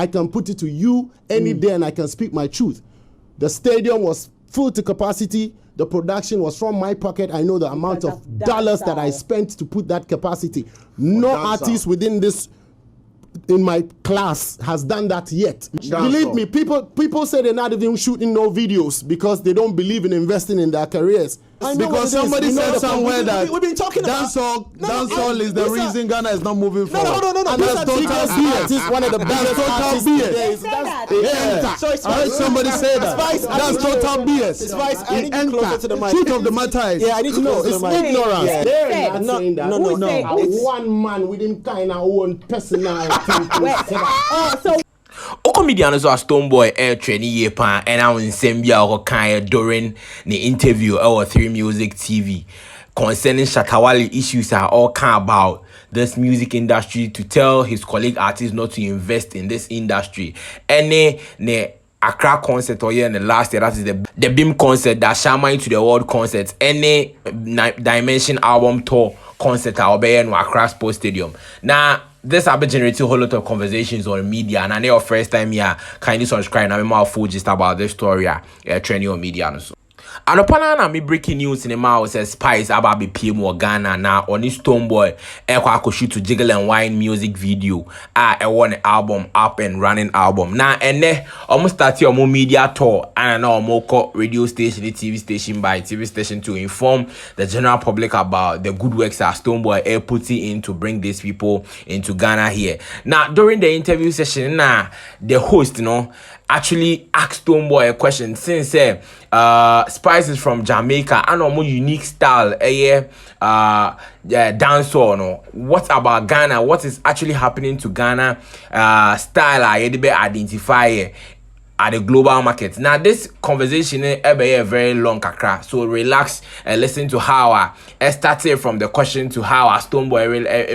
I can put it to you any day and I can speak my truth. The stadium was full to capacity. The production was from my pocket. I know the amount of dollars that I spent to put that capacity. No artist within this in my class has done that yet. Believe me, people say they're not even shooting no videos because they don't believe in investing in their careers. Because somebody said somewhere that we've been talking about dancehall is the reason Ghana is not moving forward. No. That's total BS. One of the best total BS. So it's I heard somebody say that. That's total BS. I need to closer to the mic. Truth of the matter is, I need to close to the mic. Ignorance. Yeah. They're not saying that. No. One man with him kind of own personality. Comedian is a Stonebwoy air training year pan and I was in Sambia kind during the interview our 3 Music TV concerning Shatta Wale issues are all kind about this music industry to tell his colleague artists not to invest in this industry. And the Accra concert or in the last year, that is the BIM concert that Shama into the world concert, any Dimension album tour concert I'll be in Accra Sports Stadium. Now this have been generating a whole lot of conversations on media, and I know first time here kindly subscribe. I'm more full just about this story trending on media and so. And upon me breaking news in the mouth says Spice about be PM or Ghana now on this Stonebwoy I shoot to Jiggle and Wine music video. I want an album up and running album. Now and then almost start your more media tour and I know more radio station, TV station by TV station to inform the general public about the good works that Stonebwoy air putting in to bring these people into Ghana here. Now during the interview session, the host, actually asked Stonebwoy a question since Spice is from Jamaica and a more unique style dancehall. No, what about Ghana? What is actually happening to Ghana style? I identify at the global market. Now this conversation is a very long kakra, so relax and listen to how I started from the question to how Stonebwoy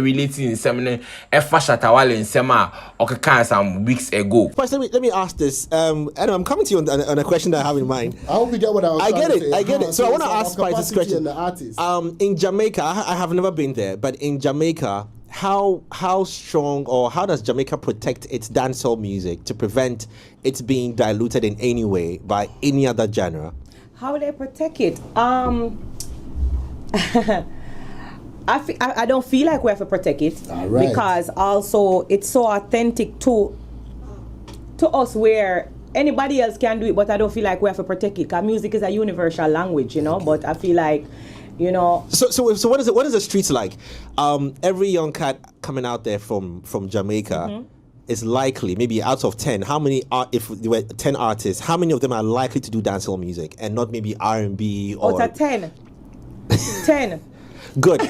relating in seminar Shatta Wale in sema okay some weeks ago. First, let me ask this. And I'm coming to you on a question that I have in mind. I hope you get what I was trying to say. I get it. So I want to ask Spice this question. The artist. In Jamaica, I have never been there, but in Jamaica, how strong or how does Jamaica protect its dancehall music to prevent it being diluted in any way by any other genre? How they protect it? I don't feel like we have to protect it because also it's so authentic to us where anybody else can do it, but I don't feel like we have to protect it because music is a universal language, but I feel like So what is the streets like? Every young cat coming out there from Jamaica is likely, maybe out of 10, how many are, if there were 10 artists, how many of them are likely to do dancehall music and not maybe R&B or... Out of 10. 10. Good.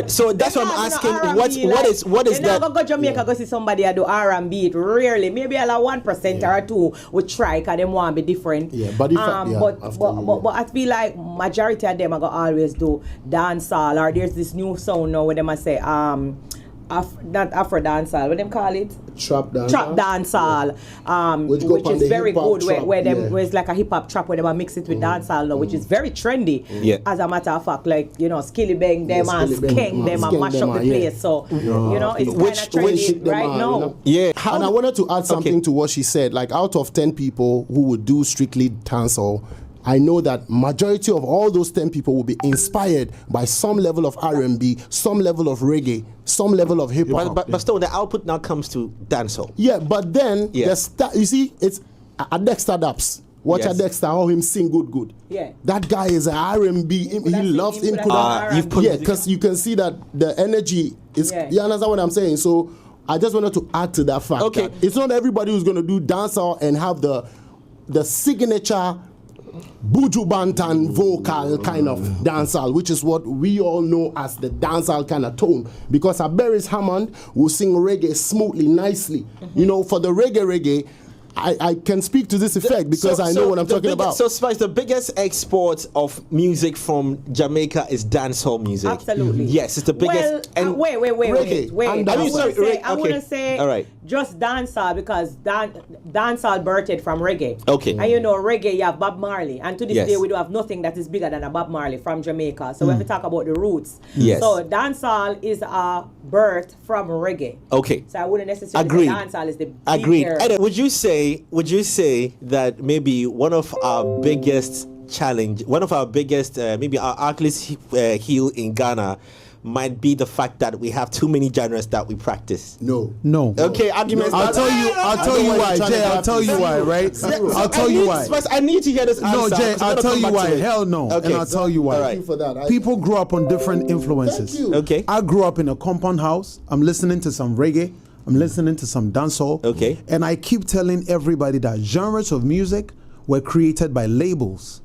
So that's what I'm asking. What is that? Go Jamaica go see somebody I do R&B. It rarely, maybe a 1% or 2 would try because them want to be different. Yeah, but but I feel like majority of them are gonna always do dancehall, or there's this new sound now where them I say not Afro dancehall, what them call it? Trap dancehall. Which is very good where it's like a hip hop trap where they mix it with dancehall now, which is very trendy. Yeah. As a matter of fact, like skilly bang them and skank them and mash up the place. So it's kind of trendy right now. Yeah. And I wanted to add something to what she said. Like out of 10 people who would do strictly dancehall, I know that majority of all those 10 people will be inspired by some level of R&B, some level of reggae, some level of hip hop. But still, the output now comes to dancehall. Yeah, but then you see, it's a Dexter Daps. Watch a Dexter, how him sing good. Yeah. That guy is an R&B. He loves him. Because you can see that the energy is. You understand what I'm saying? So I just wanted to add to that fact. Okay. That it's not everybody who's going to do dancehall and have the signature Buju Banton vocal kind of dancehall, which is what we all know as the dancehall kind of tone. Because Aberis Hammond will sing reggae smoothly, nicely. For the reggae, I can speak to this effect because I know what I'm talking about. So, Spice, the biggest export of music from Jamaica is dancehall music. Absolutely. Yes, it's the biggest. Wait. I wouldn't say all right. Just dancehall because dancehall birthed from reggae. Okay. And reggae, you have Bob Marley. And to this day, we do have nothing that is bigger than a Bob Marley from Jamaica. So we have to talk about the roots. Yes. So dancehall is a birthed from reggae. Okay. So I wouldn't necessarily Agreed. say dancehall is the Agreed. bigger- And would you say that maybe one of our biggest maybe our Achilles heel in Ghana might be the fact that we have too many genres that we practice? No. Okay, arguments. I'll tell you why, Jay. I'll tell you why, right? I'll tell you why. I need to hear this answer. No, Jay, because I'm I'll gonna tell come you back why. to it. Hell no. Okay. And I'll tell you why. All right. Thank you for that. People grew up on different influences. Thank you. Okay. I grew up in a compound house. I'm listening to some reggae. I'm listening to some dancehall. Okay. And I keep telling everybody that genres of music were created by labels.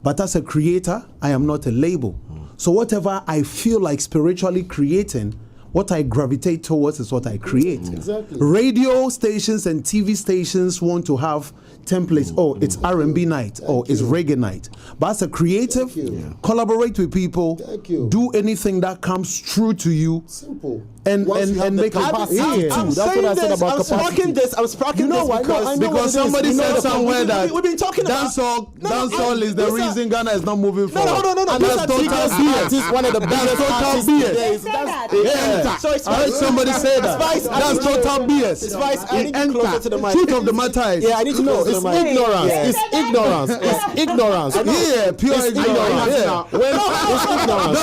But as a creator, I am not a label. So whatever I feel like spiritually creating, what I gravitate towards is what I create. Exactly. Radio stations and TV stations want to have templates. Oh, it's R&B night. Oh, it's reggae night. But as a creative, collaborate with people. Thank you. Do anything that comes true to you. Simple. And Once you have the make it capacity yeah. to. I'm That's saying what I said this, about I'm capacity. sparking this. I'm sparking You know this why? No, I know what it Because is. somebody You know said the somewhere that we've been talking about dancehall is the listen. reason Ghana is not moving forward. No. And that's total BS. One of the biggest total artists BS. today. They said that. Yeah. So it's I heard somebody say that. Spice, That's total BS. Spice, I need to close it to the mic. Truth of the matter is, Yeah, I need to No, close to it's the mic. ignorance. Yeah. It's ignorance. It's ignorance. yeah, pure It's ignorance. Yeah. When it's ignorance.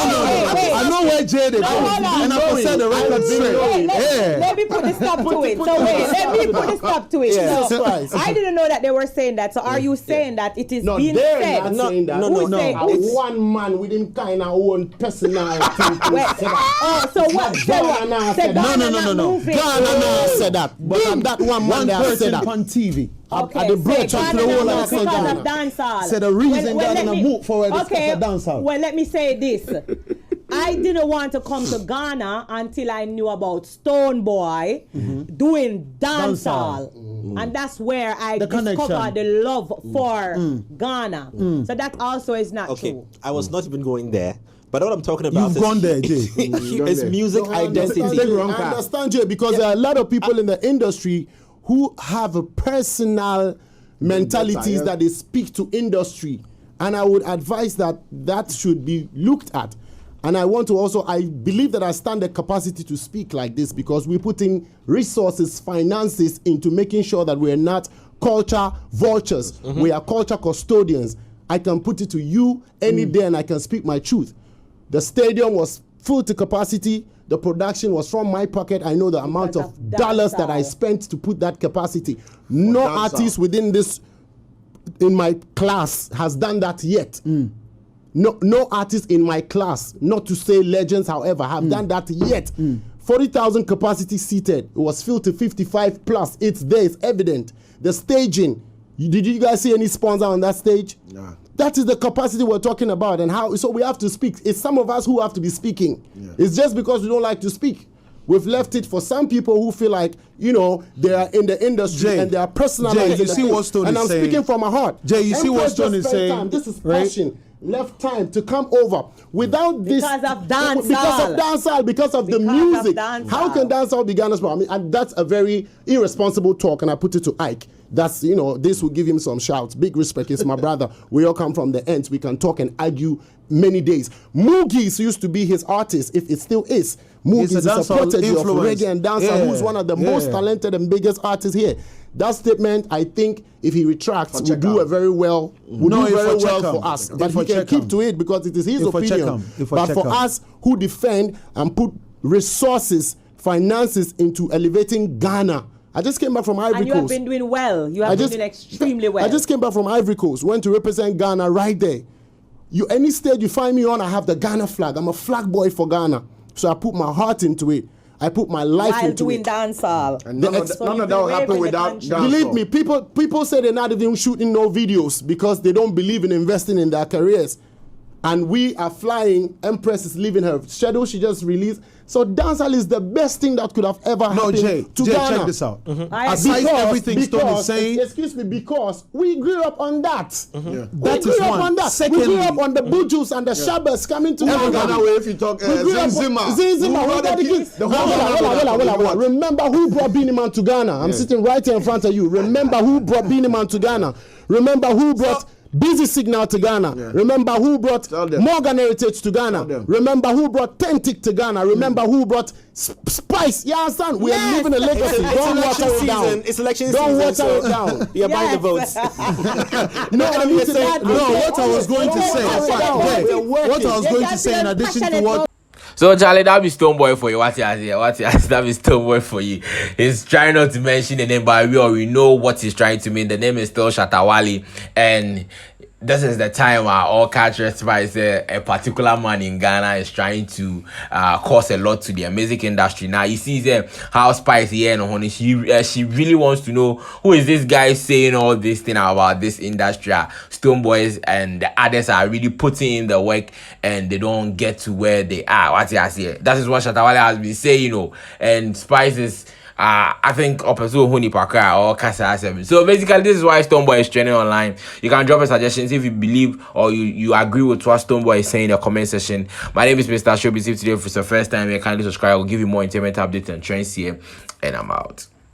Wait. I know where Jay they hold from, on. and I said the record straight. Let me put a stop to it. So wait, let me put a stop to it. Yeah. So, Christ. I didn't know that they were saying that. So are you saying that it is No, being they're said? not saying that. Who say- who- One man with him kind of own personality. Wait. Oh, so what? Say what? Say No, Ghana no. not moving. Ghana said that. But I'm that one man One that said person that. on TV. Okay, At the say bridge, Ghana I play not all move I said because Ghana. of dancehall. Said the reason Well, Ghana let me- move forward is okay, because of dancehall. Well, let me say this. I didn't want to come to Ghana until I knew about Stonebwoy doing dancehall. And that's where I The discovered connection. the love for Ghana. So that also is not Okay, true. I was not even going there. But what I'm talking about You've gone there, Jay. is music identity. I understand you because there are a lot of people in the industry who have a personal mentalities that they speak to industry, and I would advise that should be looked at. And I want to also, I believe that I stand the capacity to speak like this because we put in resources, finances into making sure that we are not culture vultures. We are culture custodians. I can put it to you any day and I can speak my truth. The stadium was full to capacity. The production was from my pocket. I know the amount Because of of dollars that I dancehall. spent to put that capacity. No artist within this, in my class, has done that yet. No artist in my class, not to say legends, however, have done that yet. 40,000 capacity seated. It was filled to 55 plus. It's there, it's evident. The staging. Did you guys see any sponsor on that stage? Nah. That is the capacity we're talking about, and how. So we have to speak. It's some of us who have to be speaking. It's just because we don't like to speak. We've left it for some people who feel like, you know, they are in the industry Jay, and they are personalized. Jay, you in the see thing. what Stone and is I'm saying. speaking from my heart. Jay, you see what Empress Stone just is spent saying, time. This is right? passion. Left time to come over without this Because of dancehall. because of dancehall, because of the Because of music. dancehall. How can dancehall be Ghana's problem? I mean, and that's a very irresponsible talk, and I put it to Ike. That's, you know, this will give him some shouts. Big respect. It's my brother. We all come from the ends. We can talk and argue many days. Moogie's used to be his artist, if it still is. Moogie's is a dancehall protege of influence. reggae and dancehall, who's one of the most talented and biggest artists here. That statement, I think, if he retracts, will do a very well. Will No, do if very for well check for him. us. If But for he can check keep him. to it because it is his If for check opinion. him. If for But check for him. us who defend and put resources, finances into elevating Ghana. I just came back from Ivory And you have Coast. been doing well. You have been doing extremely well. I just came back from Ivory Coast, went to represent Ghana right there. Any stage you find me on, I have the Ghana flag. I'm a flag boy for Ghana. So I put my heart into it. I put my life while into doing it. dancehall. And none of So none you've of that been will happen waving the without country. dancehall. Believe me, people say they're not even shooting no videos because they don't believe in investing in their careers. And we are flying. Empress is leaving her schedule. She just released. So dancehall is the best thing that could have ever happened Jay, to Ghana. check this out. I Aside everything Stone is saying, excuse me, because we grew up on that. We That grew is up one. on that. We Secondly, grew up on the Bujus and the Shabbas coming to Every Ghana. Ghana way, if you talk We grew up Zimzima, on Zimzima. who brought the kids- the whole Hold on. Remember who brought Beenie Man to Ghana? I'm sitting right here in front of you. Remember who brought Beenie Man to Ghana? Remember who brought Busy Signal to Ghana. Yeah. Remember who brought Tell them. Morgan Heritage to Ghana. them. Remember who brought Tentic to Ghana. Remember who brought Spice. You understand? We are living a legacy. Don't water it down. It's election Don't season. water it down. You're buying the votes. What I was going to say, what I was going to say in addition to what So Charlie, that be Stonebwoy for you. What he has here? That be Stonebwoy for you. He's trying not to mention the name, but we know what he's trying to mean. The name is still Shatta Wale, and this is the time where all culture spice a particular man in Ghana is trying to cause a lot to the music industry. Now you see how Spice here and honey, she really wants to know who is this guy saying all this thing about this industry. Stonebwoys and the others are really putting in the work and they don't get to where they are. What you say? That is what Shatta Wale has been saying, you know. And Spice is I think Opeso Huni Pakra or Kasa 7. So basically, this is why Stonebwoy is trending online. You can drop a suggestions if you believe or you agree with what Stonebwoy is saying in the comment section. My name is Mr. Showbiz. If today for the first time, you kindly subscribe. I'll give you more entertainment updates and trends here, and I'm out.